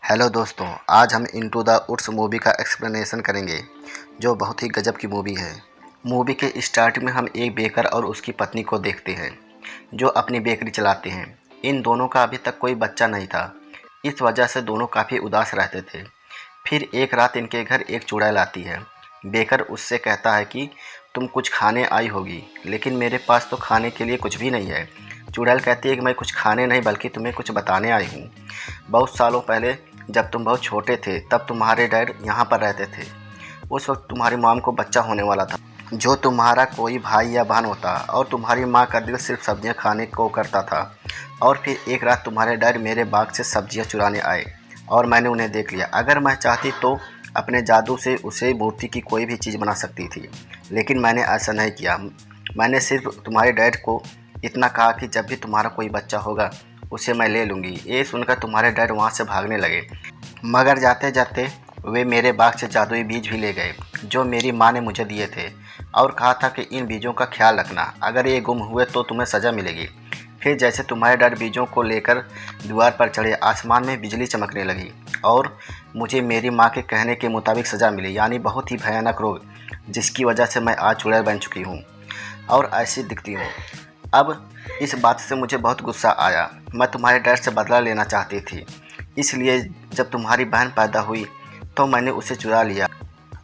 Hello दोस्तों, आज हम इनटू द वुड्स मूवी का एक्सप्लेनेशन करेंगे जो बहुत ही गजब की मूवी है। मूवी के स्टार्टिंग में हम एक बेकर और उसकी पत्नी को देखते हैं जो अपनी बेकरी चलाते हैं। इन दोनों का अभी तक कोई बच्चा नहीं था, इस वजह से दोनों काफ़ी उदास रहते थे। फिर एक रात इनके घर एक चुड़ैल आती है। बेकर उससे कहता है कि तुम कुछ खाने आई होगी, लेकिन मेरे पास तो खाने के लिए कुछ भी नहीं है। चुड़ैल कहती है कि मैं कुछ खाने नहीं बल्कि तुम्हें कुछ बताने आई हूँ। बहुत सालों पहले जब तुम बहुत छोटे थे तब तुम्हारे डैड यहाँ पर रहते थे। उस वक्त तुम्हारी मॉम को बच्चा होने वाला था जो तुम्हारा कोई भाई या बहन होता, और तुम्हारी माँ का दिल सिर्फ सब्जियाँ खाने को करता था। और फिर एक रात तुम्हारे डैड मेरे बाग से सब्जियाँ चुराने आए और मैंने उन्हें देख लिया। अगर मैं चाहती तो अपने जादू से उसे मूर्ति की कोई भी चीज़ बना सकती थी, लेकिन मैंने ऐसा नहीं किया। मैंने सिर्फ तुम्हारे डैड को इतना कहा कि जब भी तुम्हारा कोई बच्चा होगा उसे मैं ले लूँगी। ये सुनकर तुम्हारे डैड वहाँ से भागने लगे, मगर जाते जाते वे मेरे बाग से जादुई बीज भी ले गए जो मेरी माँ ने मुझे दिए थे, और कहा था कि इन बीजों का ख्याल रखना, अगर ये गुम हुए तो तुम्हें सज़ा मिलेगी। फिर जैसे तुम्हारे डैड बीजों को लेकर दीवार पर चढ़े, आसमान में बिजली चमकने लगी और मुझे मेरी माँ के कहने के मुताबिक सज़ा मिली, यानी बहुत ही भयानक रोग, जिसकी वजह से मैं आज चुड़ैल बन चुकी हूँ और ऐसी दिखती हूँ। अब इस बात से मुझे बहुत गुस्सा आया। मैं तुम्हारे डैड से बदला लेना चाहती थी, इसलिए जब तुम्हारी बहन पैदा हुई तो मैंने उसे चुरा लिया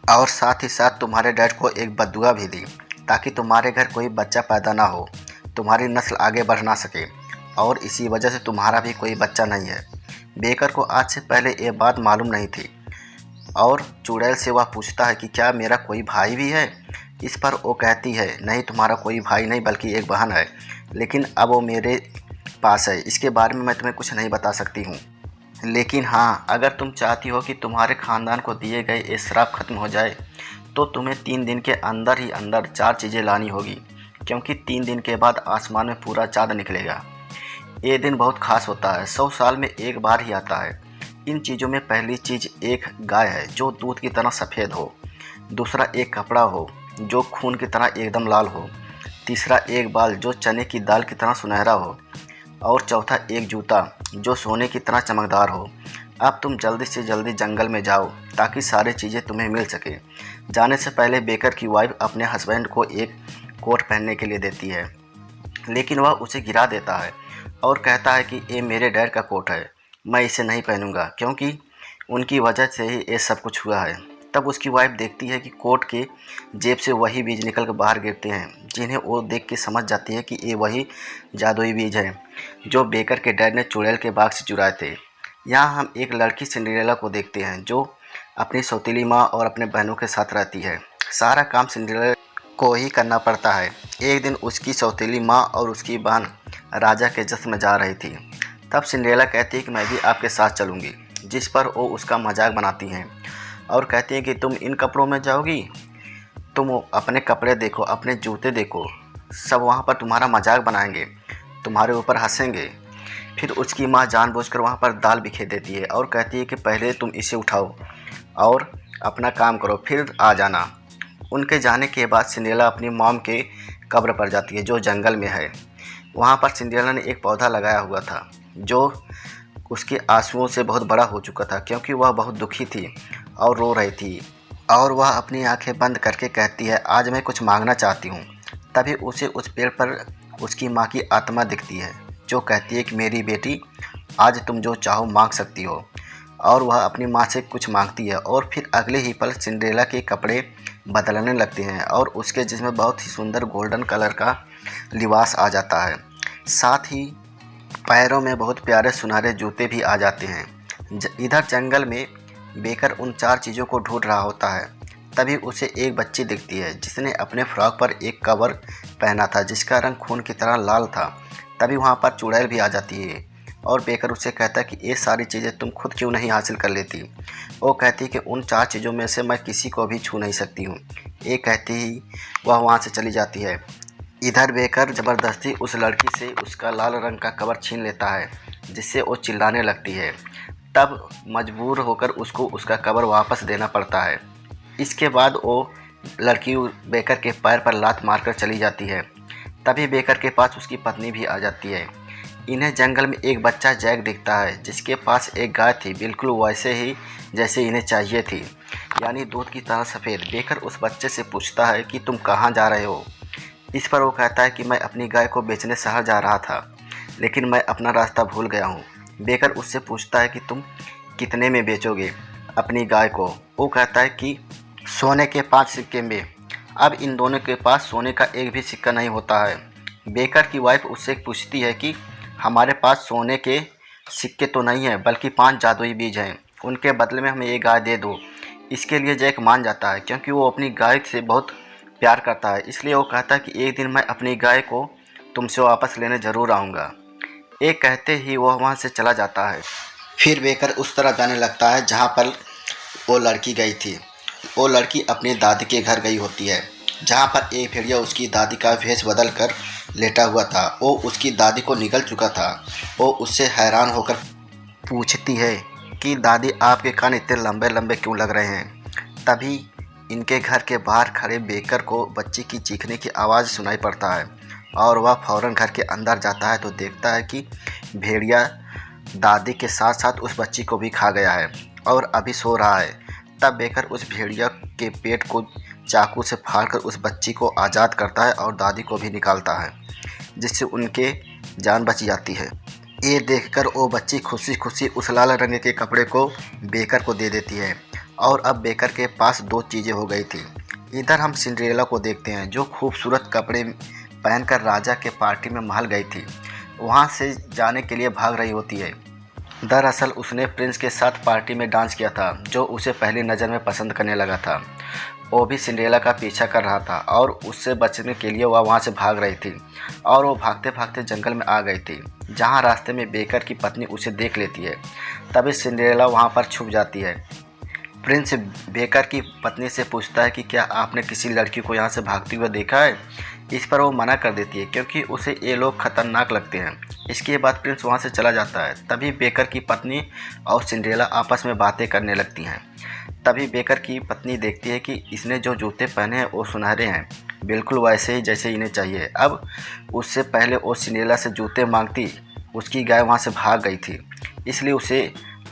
और साथ ही साथ तुम्हारे डैड को एक बद्दुआ भी दी ताकि तुम्हारे घर कोई बच्चा पैदा ना हो, तुम्हारी नस्ल आगे बढ़ ना सके, और इसी वजह से तुम्हारा भी कोई बच्चा नहीं है। बेकर को आज से पहले ये बात मालूम नहीं थी और चुड़ैल से वह पूछता है कि क्या मेरा कोई भाई भी है। इस पर वो कहती है नहीं, तुम्हारा कोई भाई नहीं बल्कि एक बहन है, लेकिन अब वो मेरे पास है। इसके बारे में मैं तुम्हें कुछ नहीं बता सकती हूँ, लेकिन हाँ, अगर तुम चाहती हो कि तुम्हारे ख़ानदान को दिए गए ये श्राप खत्म हो जाए तो तुम्हें 3 दिन के अंदर ही अंदर 4 चीज़ें लानी होगी, क्योंकि 3 दिन के बाद आसमान में पूरा चाँद निकलेगा। ये दिन बहुत खास होता है, 100 साल में एक बार ही आता है। इन चीज़ों में पहली चीज़ एक गाय है जो दूध की तरह सफ़ेद हो, दूसरा एक कपड़ा हो जो खून की तरह एकदम लाल हो, तीसरा एक बाल जो चने की दाल की तरह सुनहरा हो, और चौथा एक जूता जो सोने की तरह चमकदार हो। अब तुम जल्दी से जल्दी जंगल में जाओ ताकि सारी चीज़ें तुम्हें मिल सके। जाने से पहले बेकर की वाइफ अपने हस्बैंड को एक कोट पहनने के लिए देती है, लेकिन वह उसे गिरा देता है और कहता है कि ये मेरे डैड का कोट है, मैं इसे नहीं पहनूंगा क्योंकि उनकी वजह से ही ये सब कुछ हुआ है। तब उसकी वाइफ देखती है कि कोट के जेब से वही बीज निकल कर बाहर गिरते हैं, जिन्हें वो देख के समझ जाती है कि ये वही जादुई बीज हैं जो बेकर के डैड ने चुड़ैल के बाग से चुराए थे। यहाँ हम एक लड़की सिंड्रेला को देखते हैं जो अपनी सौतीली माँ और अपने बहनों के साथ रहती है। सारा काम सिंड्रेला को ही करना पड़ता है। एक दिन उसकी सौतीली माँ और उसकी बहन राजा के जश्न में जा रही थी। तब सिंड्रेला कहती है कि मैं भी आपके साथ चलूँगी, जिस पर वो उसका मजाक बनाती हैं और कहती हैं कि तुम इन कपड़ों में जाओगी, तुम अपने कपड़े देखो, अपने जूते देखो, सब वहाँ पर तुम्हारा मजाक बनाएंगे, तुम्हारे ऊपर हंसेंगे। फिर उसकी माँ जानबूझकर वहाँ पर दाल बिखेर देती है और कहती है कि पहले तुम इसे उठाओ और अपना काम करो, फिर आ जाना। उनके जाने के बाद सिंड्रेला अपनी मॉम के कब्र पर जाती है जो जंगल में है। वहाँ पर सिंड्रेला ने एक पौधा लगाया हुआ था जो उसके आंसुओं से बहुत बड़ा हो चुका था, क्योंकि वह बहुत दुखी थी और रो रही थी, और वह अपनी आंखें बंद करके कहती है आज मैं कुछ मांगना चाहती हूँ। तभी उसे उस पेड़ पर उसकी माँ की आत्मा दिखती है जो कहती है कि मेरी बेटी, आज तुम जो चाहो मांग सकती हो। और वह अपनी माँ से कुछ मांगती है और फिर अगले ही पल सिंड्रेला के कपड़े बदलने लगते हैं और उसके जिसमें बहुत ही सुंदर गोल्डन कलर का लिबास आ जाता है। साथ ही पैरों में बहुत प्यारे सुनहरे जूते भी आ जाते हैं। इधर जंगल में बेकर उन 4 चीज़ों को ढूंढ रहा होता है। तभी उसे एक बच्ची दिखती है जिसने अपने फ्रॉक पर एक कवर पहना था जिसका रंग खून की तरह लाल था। तभी वहाँ पर चुड़ैल भी आ जाती है और बेकर उसे कहता है कि ये सारी चीज़ें तुम खुद क्यों नहीं हासिल कर लेती। वो कहती है कि उन 4 चीज़ों में से मैं किसी को भी छू नहीं सकती हूँ। ये कहती ही वह वहाँ से चली जाती है। इधर बेकर ज़बरदस्ती उस लड़की से उसका लाल रंग का कवर छीन लेता है, जिससे वो चिल्लाने लगती है। तब मजबूर होकर उसको उसका कवर वापस देना पड़ता है। इसके बाद वो लड़की बेकर के पैर पर लात मारकर चली जाती है। तभी बेकर के पास उसकी पत्नी भी आ जाती है। इन्हें जंगल में एक बच्चा जैक दिखता है जिसके पास एक गाय थी, बिल्कुल वैसे ही जैसे इन्हें चाहिए थी, यानी दूध की तरह सफ़ेद। बेकर उस बच्चे से पूछता है कि तुम कहाँ जा रहे हो। इस पर वो कहता है कि मैं अपनी गाय को बेचने शहर जा रहा था, लेकिन मैं अपना रास्ता भूल गया हूँ। बेकर उससे पूछता है कि तुम कितने में बेचोगे अपनी गाय को। वो कहता है कि सोने के 5 सिक्के में। अब इन दोनों के पास सोने का एक भी सिक्का नहीं होता है। बेकर की वाइफ उससे पूछती है कि हमारे पास सोने के सिक्के तो नहीं हैं, बल्कि 5 जादुई बीज हैं, उनके बदले में हमें ये गाय दे दो। इसके लिए जैक मान जाता है क्योंकि वो अपनी गाय से बहुत प्यार करता है। इसलिए वो कहता है कि एक दिन मैं अपनी गाय को तुमसे वापस लेने ज़रूर आऊँगा। एक कहते ही वो वहाँ से चला जाता है। फिर बेकर उस तरह जाने लगता है जहाँ पर वो लड़की गई थी। वो लड़की अपनी दादी के घर गई होती है, जहाँ पर एक भेड़िया उसकी दादी का भेष बदल कर लेटा हुआ था। वो उसकी दादी को निगल चुका था। वो उससे हैरान होकर पूछती है कि दादी, आपके कान इतने लंबे लंबे क्यों लग रहे हैं। तभी इनके घर के बाहर खड़े बेकर को बच्ची की चीखने की आवाज़ सुनाई पड़ता है और वह फ़ौरन घर के अंदर जाता है तो देखता है कि भेड़िया दादी के साथ साथ उस बच्ची को भी खा गया है और अभी सो रहा है। तब बेकर उस भेड़िया के पेट को चाकू से फाड़कर उस बच्ची को आज़ाद करता है और दादी को भी निकालता है, जिससे उनके जान बच जाती है। ये देखकर वो बच्ची खुशी खुशी उस लाल रंग के कपड़े को बेकर को दे देती है और अब बेकर के पास 2 चीज़ें हो गई थी। इधर हम सिंड्रेला को देखते हैं जो खूबसूरत कपड़े पहनकर राजा के पार्टी में महल गई थी। वहाँ से जाने के लिए भाग रही होती है। दरअसल उसने प्रिंस के साथ पार्टी में डांस किया था जो उसे पहली नज़र में पसंद करने लगा था। वो भी सिंड्रेला का पीछा कर रहा था और उससे बचने के लिए वह वहाँ से भाग रही थी और वो भागते भागते जंगल में आ गई थी, जहाँ रास्ते में बेकर की पत्नी उसे देख लेती है। तभी सिंड्रेला वहाँ पर छुप जाती है। प्रिंस बेकर की पत्नी से पूछता है कि क्या आपने किसी लड़की को यहाँ से भागते हुए देखा है। इस पर वो मना कर देती है क्योंकि उसे ये लोग खतरनाक लगते हैं। इसके बाद प्रिंस वहाँ से चला जाता है। तभी बेकर की पत्नी और सिंड्रेला आपस में बातें करने लगती हैं। तभी बेकर की पत्नी देखती है कि इसने जो जूते पहने हैं वो सुनहरे हैं, बिल्कुल वैसे ही जैसे इन्हें चाहिए। अब उससे पहले वो सिंड्रेला से जूते मांगती, उसकी गाय वहाँ से भाग गई थी, इसलिए उसे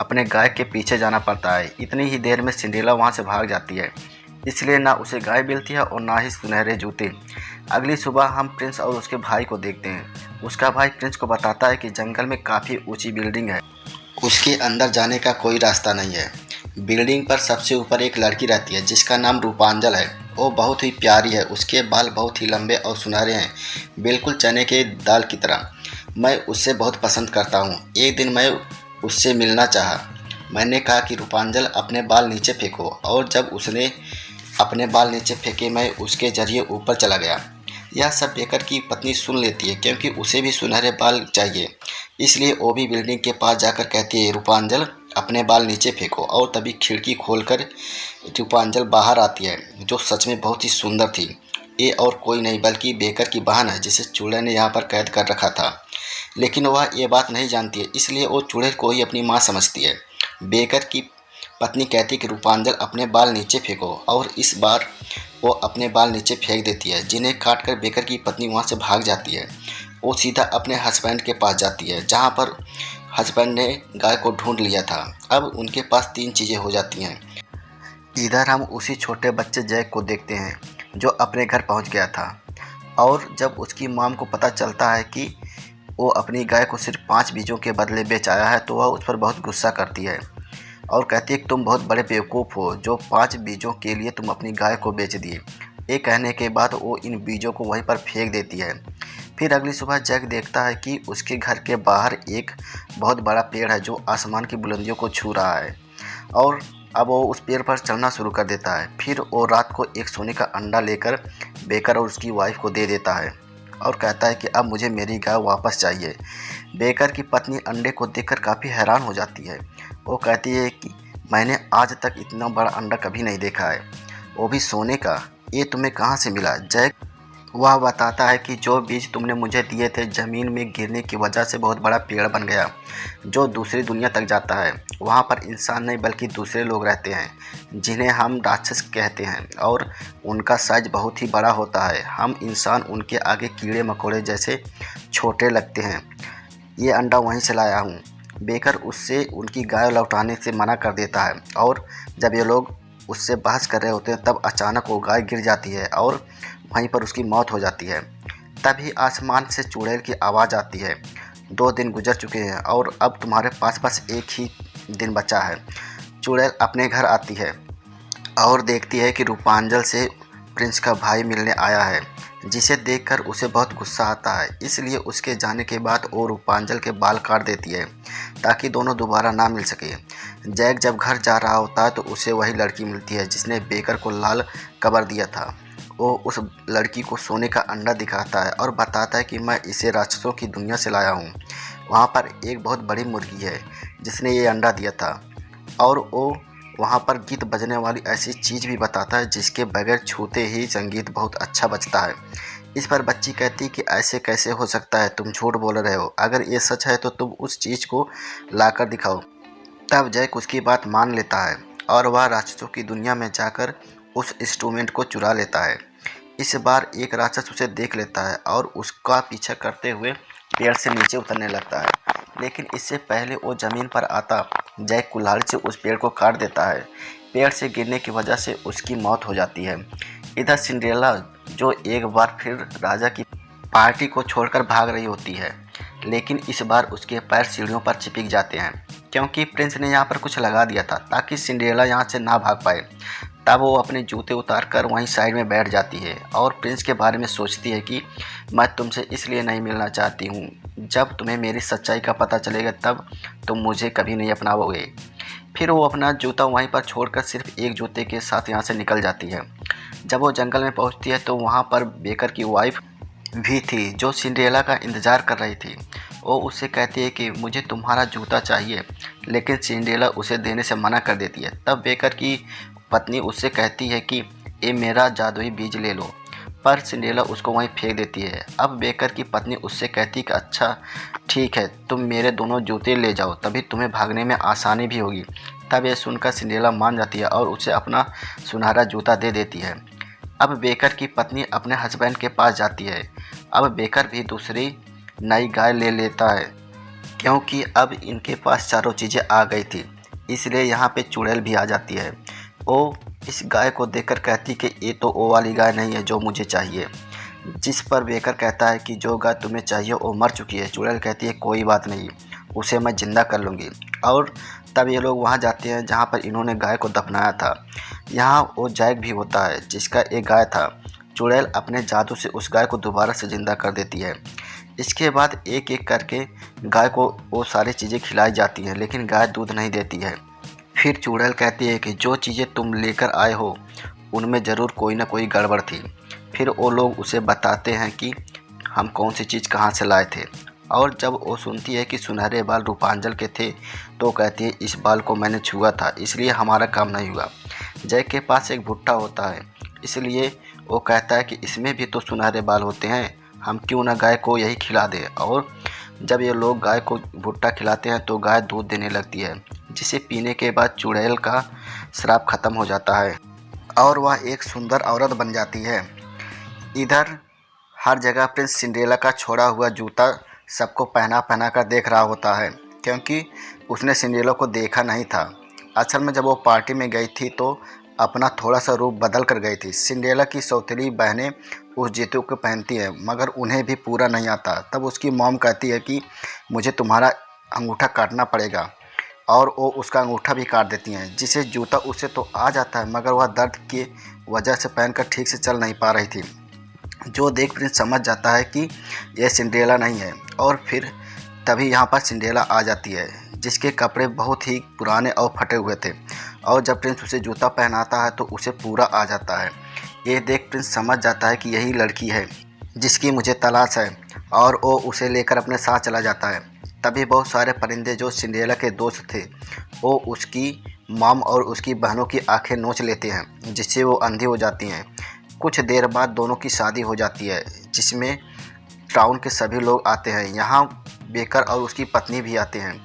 अपने गाय के पीछे जाना पड़ता है। इतनी ही देर में सिंड्रेला वहाँ से भाग जाती है, इसलिए ना उसे गाय मिलती है और ना ही सुनहरे जूते। अगली सुबह हम प्रिंस और उसके भाई को देखते हैं। उसका भाई प्रिंस को बताता है कि जंगल में काफ़ी ऊंची बिल्डिंग है, उसके अंदर जाने का कोई रास्ता नहीं है। बिल्डिंग पर सबसे ऊपर एक लड़की रहती है जिसका नाम रूपांजल है। वो बहुत ही प्यारी है, उसके बाल बहुत ही लंबे और सुनहरे हैं, बिल्कुल चने के दाल की तरह। मैं उससे बहुत पसंद करता हूँ। एक दिन मैं उससे मिलना चाहा। मैंने कहा कि रूपांजल अपने बाल नीचे फेंको, और जब उसने अपने बाल नीचे फेंके मैं उसके जरिए ऊपर चला गया। यह सब बेकर की पत्नी सुन लेती है क्योंकि उसे भी सुनहरे बाल चाहिए, इसलिए वो भी बिल्डिंग के पास जाकर कहती है रूपांजल अपने बाल नीचे फेंको। और तभी खिड़की खोलकर रूपांजल बाहर आती है जो सच में बहुत ही सुंदर थी। ये और कोई नहीं बल्कि बेकर की बहन है जिसे चूल्हे ने यहाँ पर कैद कर रखा था, लेकिन वह ये बात नहीं जानती है, इसलिए वो चूल्हे को ही अपनी माँ समझती है। बेकर की पत्नी कहती कि रूपांजल अपने बाल नीचे फेंको, और इस बार वो अपने बाल नीचे फेंक देती है, जिन्हें काटकर बेकर की पत्नी वहाँ से भाग जाती है। वो सीधा अपने हस्बैंड के पास जाती है जहाँ पर हस्बैंड ने गाय को ढूंढ लिया था। अब उनके पास 3 चीज़ें हो जाती हैं। इधर हम उसी छोटे बच्चे जैक को देखते हैं जो अपने घर पहुँच गया था, और जब उसकी माम को पता चलता है कि वो अपनी गाय को सिर्फ 5 बीजों के बदले बेच आया है तो वह उस पर बहुत गुस्सा करती है और कहती है कि तुम बहुत बड़े बेवकूफ़ हो जो 5 बीजों के लिए तुम अपनी गाय को बेच दिए। ये कहने के बाद वो इन बीजों को वहीं पर फेंक देती है। फिर अगली सुबह जैक देखता है कि उसके घर के बाहर एक बहुत बड़ा पेड़ है जो आसमान की बुलंदियों को छू रहा है, और अब वो उस पेड़ पर चढ़ना शुरू कर देता है। फिर वो रात को एक सोने का अंडा लेकर बेकर और उसकी वाइफ को दे देता है और कहता है कि अब मुझे मेरी गाय वापस चाहिए। बेकर की पत्नी अंडे को देखकर काफ़ी हैरान हो जाती है। वो कहती है कि मैंने आज तक इतना बड़ा अंडा कभी नहीं देखा है, वो भी सोने का। ये तुम्हें कहाँ से मिला? जैक वह बताता है कि जो बीज तुमने मुझे दिए थे ज़मीन में गिरने की वजह से बहुत बड़ा पेड़ बन गया जो दूसरी दुनिया तक जाता है। वहाँ पर इंसान नहीं बल्कि दूसरे लोग रहते हैं जिन्हें हम राक्षस कहते हैं, और उनका साइज बहुत ही बड़ा होता है। हम इंसान उनके आगे कीड़े मकोड़े जैसे छोटे लगते हैं। ये अंडा वहीं से लाया हूँ। बेकर उससे उनकी गाय लौटाने से मना कर देता है और जब ये लोग उससे बहस कर रहे होते हैं तब अचानक वो गाय गिर जाती है और वहीं पर उसकी मौत हो जाती है। तभी आसमान से चुड़ैल की आवाज़ आती है, 2 दिन गुजर चुके हैं और अब तुम्हारे पास बस एक ही दिन बचा है। चुड़ैल अपने घर आती है और देखती है कि रूपांजल से प्रिंस का भाई मिलने आया है, जिसे देखकर उसे बहुत गुस्सा आता है। इसलिए उसके जाने के बाद वो रूपांजल के बाल काट देती है ताकि दोनों दोबारा ना मिल सके। जैक जब घर जा रहा होता है तो उसे वही लड़की मिलती है जिसने बेकर को लाल कबर दिया था। वो उस लड़की को सोने का अंडा दिखाता है और बताता है कि मैं इसे राक्षसों की दुनिया से लाया हूँ। वहाँ पर एक बहुत बड़ी मुर्गी है जिसने ये अंडा दिया था और वो वहाँ पर गीत बजने वाली ऐसी चीज़ भी बताता है जिसके बगैर छूते ही संगीत बहुत अच्छा बजता है। इस पर बच्ची कहती कि ऐसे कैसे हो सकता है, तुम झूठ बोल रहे हो, अगर ये सच है तो तुम उस चीज़ को लाकर दिखाओ। तब जैक उसकी बात मान लेता है और वह राक्षसों की दुनिया में जाकर उस इंस्ट्रूमेंट को चुरा लेता है। इस बार एक राक्षस उसे देख लेता है और उसका पीछा करते हुए पेड़ से नीचे उतरने लगता है, लेकिन इससे पहले वो ज़मीन पर आता जैक कुल्हाड़ी से उस पेड़ को काट देता है। पेड़ से गिरने की वजह से उसकी मौत हो जाती है। इधर सिंड्रेला जो एक बार फिर राजा की पार्टी को छोड़कर भाग रही होती है, लेकिन इस बार उसके पैर सीढ़ियों पर चिपक जाते हैं क्योंकि प्रिंस ने यहाँ पर कुछ लगा दिया था ताकि सिंड्रेला यहाँ से ना भाग पाए। तब वो अपने जूते उतार कर वहीं साइड में बैठ जाती है और प्रिंस के बारे में सोचती है कि मैं तुमसे इसलिए नहीं मिलना चाहती हूँ, जब तुम्हें मेरी सच्चाई का पता चलेगा तब तुम मुझे कभी नहीं अपनाओगे। फिर वो अपना जूता वहीं पर छोड़कर सिर्फ एक जूते के साथ यहाँ से निकल जाती है। जब वो जंगल में पहुँचती है तो वहाँ पर बेकर की वाइफ भी थी जो सिंड्रेला का इंतज़ार कर रही थी। वो उससे कहती है कि मुझे तुम्हारा जूता चाहिए, लेकिन सिंड्रेला उसे देने से मना कर देती है। तब बेकर की पत्नी उससे कहती है कि ये मेरा जादुई बीज ले लो, पर सिंड्रेला उसको वहीं फेंक देती है। अब बेकर की पत्नी उससे कहती कि अच्छा ठीक है, तुम मेरे दोनों जूते ले जाओ, तभी तुम्हें भागने में आसानी भी होगी। तब यह सुनकर सिंड्रेला मान जाती है और उसे अपना सुनहरा जूता दे देती है। अब बेकर की पत्नी अपने हस्बैंड के पास जाती है। अब बेकर भी दूसरी नई गाय ले लेता है क्योंकि अब इनके पास चारों चीज़ें आ गई थी, इसलिए यहाँ पे चुड़ैल भी आ जाती है। वो इस गाय को देखकर कहती कि ये तो वो वाली गाय नहीं है जो मुझे चाहिए, जिस पर बेकर कहता है कि जो गाय तुम्हें चाहिए वो मर चुकी है। चुड़ैल कहती है कोई बात नहीं, उसे मैं जिंदा कर लूँगी। और तब ये लोग वहाँ जाते हैं जहाँ पर इन्होंने गाय को दफनाया था। यहाँ वो जैक भी होता है जिसका एक गाय था। चुड़ैल अपने जादू से उस गाय को दोबारा से ज़िंदा कर देती है। इसके बाद एक एक करके गाय को वो सारी चीज़ें खिलाई जाती हैं, लेकिन गाय दूध नहीं देती है। फिर चुड़ैल कहती है कि जो चीज़ें तुम लेकर आए हो उनमें ज़रूर कोई ना कोई गड़बड़ थी। फिर वो लोग उसे बताते हैं कि हम कौन सी चीज़ कहाँ से लाए थे। और जब वो सुनती है कि सुनहरे बाल रूपांजल के थे तो कहती है इस बाल को मैंने छुआ था, इसलिए हमारा काम नहीं हुआ। जैक के पास एक भुट्टा होता है, इसलिए वो कहता है कि इसमें भी तो सुनहरे बाल होते हैं, हम क्यों ना गाय को यही खिला दें। और जब ये लोग गाय को भुट्टा खिलाते हैं तो गाय दूध देने लगती है, जिसे पीने के बाद चुड़ैल का श्राप खत्म हो जाता है और वह एक सुंदर औरत बन जाती है। इधर हर जगह प्रिंस सिंड्रेला का छोड़ा हुआ जूता सबको पहना पहना कर देख रहा होता है क्योंकि उसने सिंड्रेला को देखा नहीं था। असल में जब वो पार्टी में गई थी तो अपना थोड़ा सा रूप बदल कर गई थी। सिंड्रेला की सौतेली बहनें उस जूते को पहनती हैं मगर उन्हें भी पूरा नहीं आता। तब उसकी मॉम कहती है कि मुझे तुम्हारा अंगूठा काटना पड़ेगा और वो उसका अंगूठा भी काट देती हैं, जिसे जूता उसे तो आ जाता है मगर वह दर्द की वजह से पहनकर ठीक से चल नहीं पा रही थी। जो देख प्रिंस समझ जाता है कि यह सिंड्रेला नहीं है और फिर तभी यहाँ पर सिंड्रेला आ जाती है जिसके कपड़े बहुत ही पुराने और फटे हुए थे। और जब प्रिंस उसे जूता पहनाता है तो उसे पूरा आ जाता है। ये देख प्रिंस समझ जाता है कि यही लड़की है जिसकी मुझे तलाश है और वो उसे लेकर अपने साथ चला जाता है। तभी बहुत सारे परिंदे जो सिंड्रेला के दोस्त थे वो उसकी मॉम और उसकी बहनों की आंखें नोच लेते हैं, जिससे वो अंधी हो जाती हैं। कुछ देर बाद दोनों की शादी हो जाती है जिसमें टाउन के सभी लोग आते हैं। यहाँ बेकर और उसकी पत्नी भी आते हैं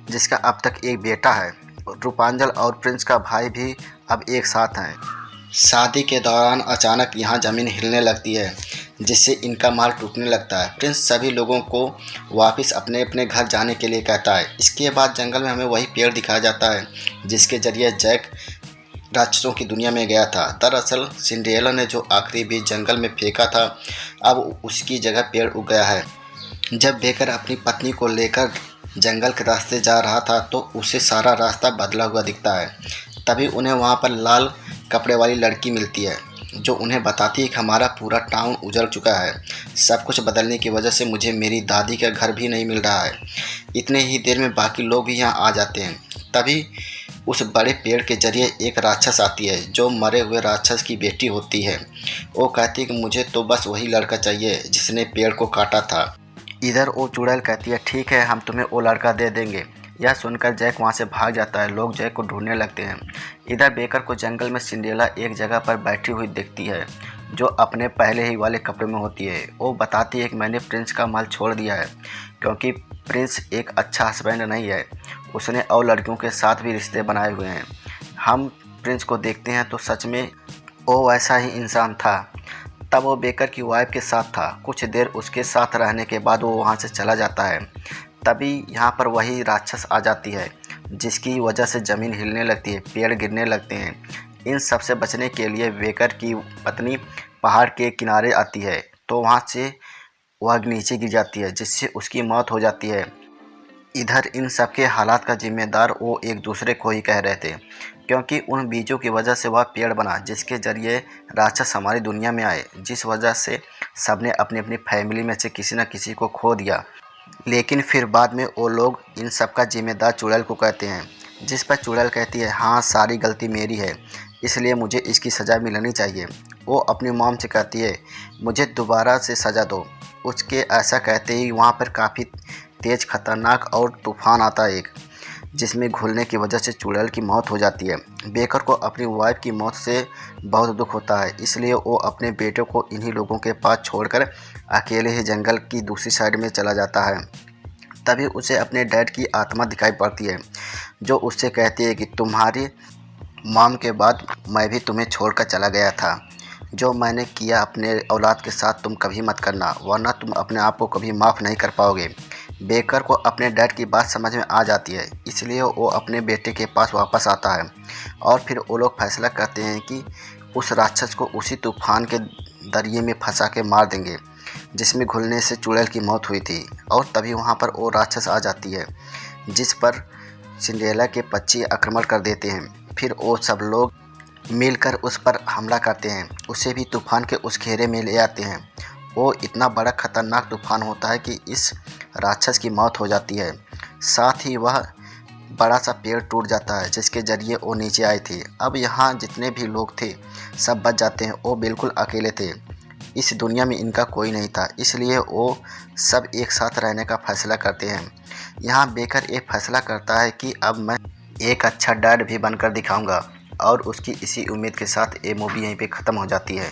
जिसका अब तक एक बेटा है। रूपांजल और प्रिंस का भाई भी अब एक साथ हैं। शादी के दौरान अचानक यहाँ ज़मीन हिलने लगती है जिससे इनका माल टूटने लगता है। प्रिंस सभी लोगों को वापस अपने अपने घर जाने के लिए कहता है। इसके बाद जंगल में हमें वही पेड़ दिखाया जाता है जिसके जरिए जैक राक्षसों की दुनिया में गया था। दरअसल सिंड्रेला ने जो आखिरी बीज जंगल में फेंका था, अब उसकी जगह पेड़ उग गया है। जब बेकर अपनी पत्नी को लेकर जंगल के रास्ते जा रहा था तो उसे सारा रास्ता बदला हुआ दिखता है। तभी उन्हें वहाँ पर लाल कपड़े वाली लड़की मिलती है जो उन्हें बताती है कि हमारा पूरा टाउन उजड़ चुका है। सब कुछ बदलने की वजह से मुझे मेरी दादी का घर भी नहीं मिल रहा है। इतने ही देर में बाकी लोग भी यहाँ आ जाते हैं। तभी उस बड़े पेड़ के जरिए एक राक्षस आती है जो मरे हुए राक्षस की बेटी होती है। वो कहती है कि मुझे तो बस वही लड़का चाहिए जिसने पेड़ को काटा था। इधर वो चुड़ैल कहती है ठीक है, हम तुम्हें वो लड़का दे देंगे। यह सुनकर जैक वहाँ से भाग जाता है। लोग जैक को ढूंढने लगते हैं। इधर बेकर को जंगल में सिंड्रेला एक जगह पर बैठी हुई दिखती है जो अपने पहले ही वाले कपड़े में होती है। वो बताती है कि मैंने प्रिंस का महल छोड़ दिया है क्योंकि प्रिंस एक अच्छा हस्बैंड नहीं है। उसने और लड़कियों के साथ भी रिश्ते बनाए हुए हैं। हम प्रिंस को देखते हैं तो सच में वो वैसा ही इंसान था। तब वो बेकर की वाइफ के साथ था। कुछ देर उसके साथ रहने के बाद वो वहाँ से चला जाता है। तभी यहाँ पर वही राक्षस आ जाती है जिसकी वजह से ज़मीन हिलने लगती है, पेड़ गिरने लगते हैं। इन सब से बचने के लिए बेकर की पत्नी पहाड़ के किनारे आती है तो वहाँ से वह नीचे गिर जाती है जिससे उसकी मौत हो जाती है। इधर इन सब के हालात का जिम्मेदार वो एक दूसरे को ही कह रहे थे क्योंकि उन बीजों की वजह से वह पेड़ बना जिसके ज़रिए राक्षस हमारी दुनिया में आए, जिस वजह से सबने अपनी अपनी फैमिली में से किसी न किसी को खो दिया। लेकिन फिर बाद में वो लोग इन सब का जिम्मेदार चुड़ैल को कहते हैं, जिस पर चुड़ैल कहती है हाँ सारी गलती मेरी है, इसलिए मुझे इसकी सज़ा मिलनी चाहिए। वो अपनी मॉम से कहती है मुझे दोबारा से सज़ा दो। उसके ऐसा कहते ही वहाँ पर काफ़ी तेज़ खतरनाक और तूफ़ान आता है एक, जिसमें घुलने की वजह से चुड़ैल की मौत हो जाती है। बेकर को अपनी वाइफ की मौत से बहुत दुख होता है, इसलिए वो अपने बेटे को इन्हीं लोगों के पास छोड़कर अकेले ही जंगल की दूसरी साइड में चला जाता है। तभी उसे अपने डैड की आत्मा दिखाई पड़ती है जो उससे कहती है कि तुम्हारी मॉम के बाद मैं भी तुम्हें छोड़कर चला गया था। जो मैंने किया अपने औलाद के साथ तुम कभी मत करना, वरना तुम अपने आप को कभी माफ़ नहीं कर पाओगे। बेकर को अपने डैड की बात समझ में आ जाती है, इसलिए वो अपने बेटे के पास वापस आता है और फिर वो लोग फैसला करते हैं कि उस राक्षस को उसी तूफान के दरिए में फंसा के मार देंगे जिसमें घुलने से चुड़ैल की मौत हुई थी। और तभी वहाँ पर वो राक्षस आ जाती है जिस पर सिंड्रेला के पक्षी आक्रमण कर देते हैं। फिर वो सब लोग मिलकर उस पर हमला करते हैं, उसे भी तूफान के उस घेरे में ले आते हैं। वो इतना बड़ा खतरनाक तूफान होता है कि इस राक्षस की मौत हो जाती है। साथ ही वह बड़ा सा पेड़ टूट जाता है जिसके ज़रिए वो नीचे आए थे। अब यहाँ जितने भी लोग थे सब बच जाते हैं। वो बिल्कुल अकेले थे, इस दुनिया में इनका कोई नहीं था, इसलिए वो सब एक साथ रहने का फ़ैसला करते हैं। यहाँ बेकर ये फैसला करता है कि अब मैं एक अच्छा डैड भी बनकर दिखाऊंगा और उसकी इसी उम्मीद के साथ ये मूवी यहीं पे ख़त्म हो जाती है।